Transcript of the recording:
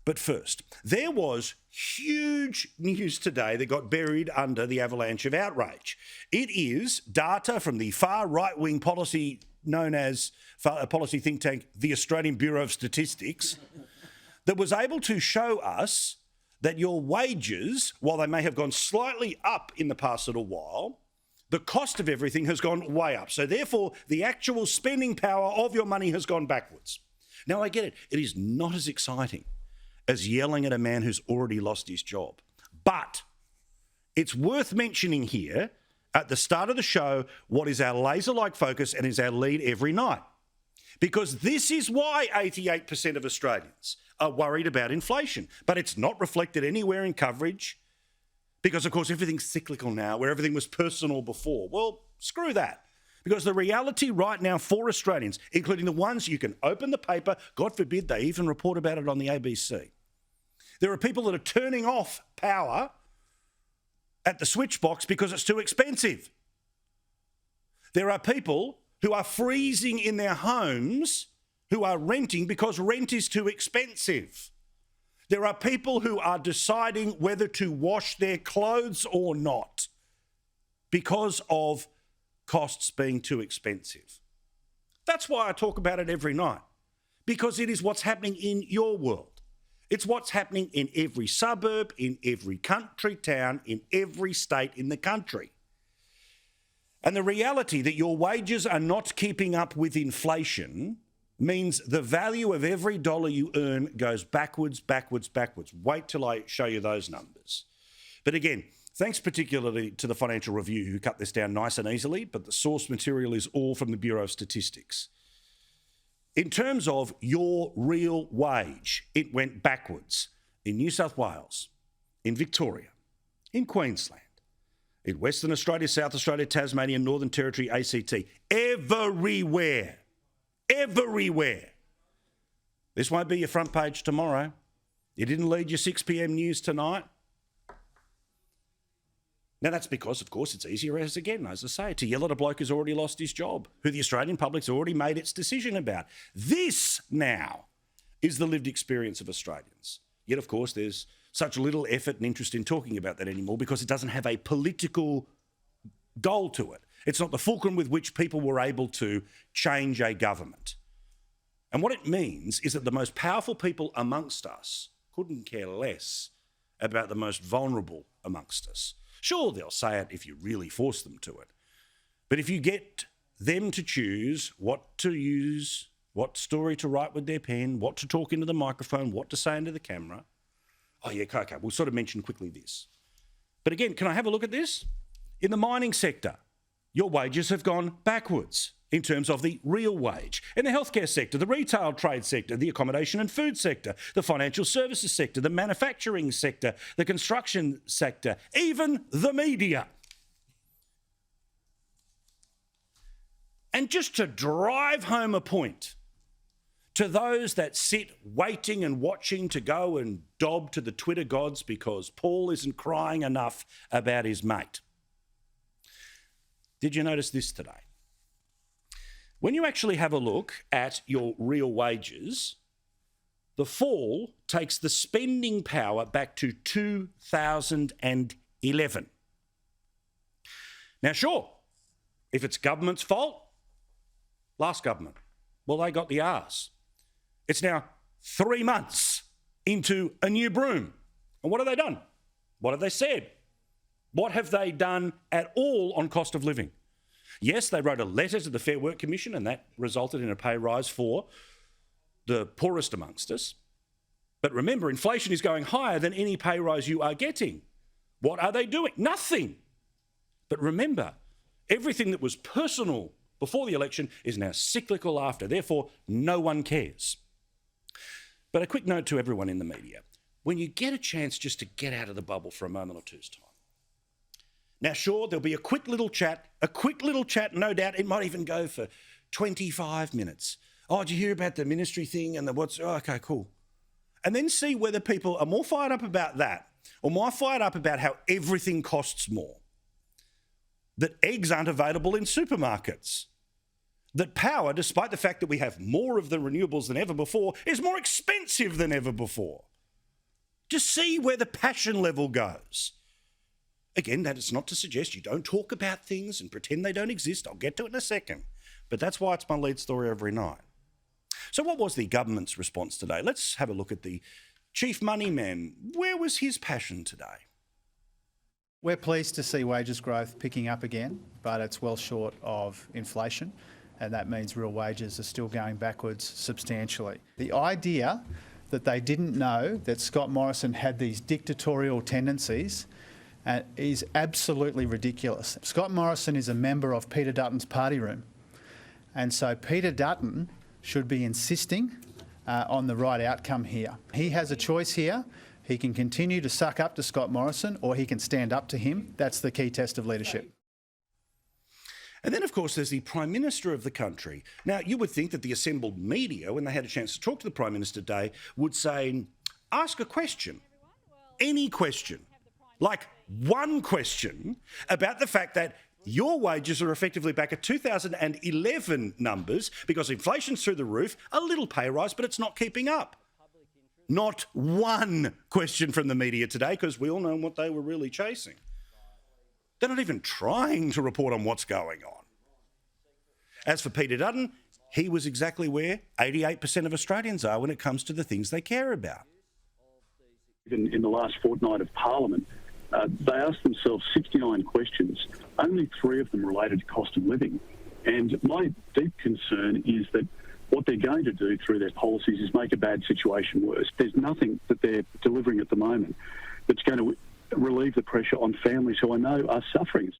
But first, there was huge news today that got buried under the avalanche of outrage. It is data from the far right-wing policy known as policy think tank, the Australian Bureau of Statistics, that was able to show us that your wages, while they may have gone slightly up in the past little while, the cost of everything has gone way up. So therefore, the actual spending power of your money has gone backwards. Now, I get it. It is not as exciting as yelling at a man who's already lost his job. But it's worth mentioning here at the start of the show what is our laser-like focus and is our lead every night. Because this is why 88% of Australians are worried about inflation. But it's not reflected anywhere in coverage because, of course, everything's cyclical now, where everything was personal before. Well, screw that. Because the reality right now for Australians, including the ones you can open the paper, God forbid they even report about it on the ABC. There are people that are turning off power at the switch box because it's too expensive. There are people who are freezing in their homes who are renting because rent is too expensive. There are people who are deciding whether to wash their clothes or not because of costs being too expensive. That's why I talk about it every night, because it is what's happening in your world. It's what's happening in every suburb, in every country town, in every state in the country. And the reality that your wages are not keeping up with inflation means the value of every dollar you earn goes backwards, backwards, backwards. Wait till I show you those numbers. But again, thanks particularly to the Financial Review who cut this down nice and easily, but the source material is all from the Bureau of Statistics. In terms of your real wage, it went backwards in New South Wales, in Victoria, in Queensland, in Western Australia, South Australia, Tasmania, Northern Territory, ACT, everywhere. Everywhere. This won't be your front page tomorrow. You didn't lead your 6 p.m. news tonight. Now, that's because, of course, it's easier, as I say, to yell at a bloke who's already lost his job, who the Australian public's already made its decision about. This now is the lived experience of Australians. Yet, of course, there's such little effort and interest in talking about that anymore because it doesn't have a political goal to it. It's not the fulcrum with which people were able to change a government. And what it means is that the most powerful people amongst us couldn't care less about the most vulnerable amongst us. Sure, they'll say it if you really force them to it. But if you get them to choose what to use, what story to write with their pen, what to talk into the microphone, what to say into the camera. Oh yeah, okay, we'll sort of mention quickly this. But again, can I have a look at this? In the mining sector, your wages have gone backwards in terms of the real wage. In the healthcare sector, the retail trade sector, the accommodation and food sector, the financial services sector, the manufacturing sector, the construction sector, even the media. And just to drive home a point to those that sit waiting and watching to go and dob to the Twitter gods because Paul isn't crying enough about his mate. Did you notice this today? When you actually have a look at your real wages, the fall takes the spending power back to 2011. Now, sure, if it's government's fault, last government, well, they got the arse. It's now 3 months into a new broom. And what have they done? What have they said? What have they done at all on cost of living? Yes, they wrote a letter to the Fair Work Commission and that resulted in a pay rise for the poorest amongst us. But remember, inflation is going higher than any pay rise you are getting. What are they doing? Nothing. But remember, everything that was personal before the election is now cyclical after. Therefore, no one cares. But a quick note to everyone in the media. When you get a chance just to get out of the bubble for a moment or two's time. Now, sure, there'll be a quick little chat, no doubt. It might even go for 25 minutes. Oh, did you hear about the ministry thing and the what's, oh, okay, cool. And then see whether people are more fired up about that or more fired up about how everything costs more. That eggs aren't available in supermarkets. That power, despite the fact that we have more of the renewables than ever before, is more expensive than ever before. Just see where the passion level goes. Again, that is not to suggest you don't talk about things and pretend they don't exist. I'll get to it in a second. But that's why it's my lead story every night. So what was the government's response today? Let's have a look at the chief money man. Where was his passion today? We're pleased to see wages growth picking up again, but it's well short of inflation, and that means real wages are still going backwards substantially. The idea that they didn't know that Scott Morrison had these dictatorial tendencies is absolutely ridiculous. Scott Morrison is a member of Peter Dutton's party room, and so Peter Dutton should be insisting on the right outcome here. He has a choice here. He can continue to suck up to Scott Morrison, or he can stand up to him. That's the key test of leadership. And then, of course, there's the Prime Minister of the country. Now, you would think that the assembled media, when they had a chance to talk to the Prime Minister today, would say, ask a question, any question, like one question about the fact that your wages are effectively back at 2011 numbers because inflation's through the roof, a little pay rise, but it's not keeping up. Not one question from the media today, because we all know what they were really chasing. They're not even trying to report on what's going on. As for Peter Dutton, he was exactly where 88% of Australians are when it comes to the things they care about. In the last fortnight of Parliament, they asked themselves 69 questions. Only 3 of them related to cost of living. And my deep concern is that what they're going to do through their policies is make a bad situation worse. There's nothing that they're delivering at the moment that's going to relieve the pressure on families who I know are suffering.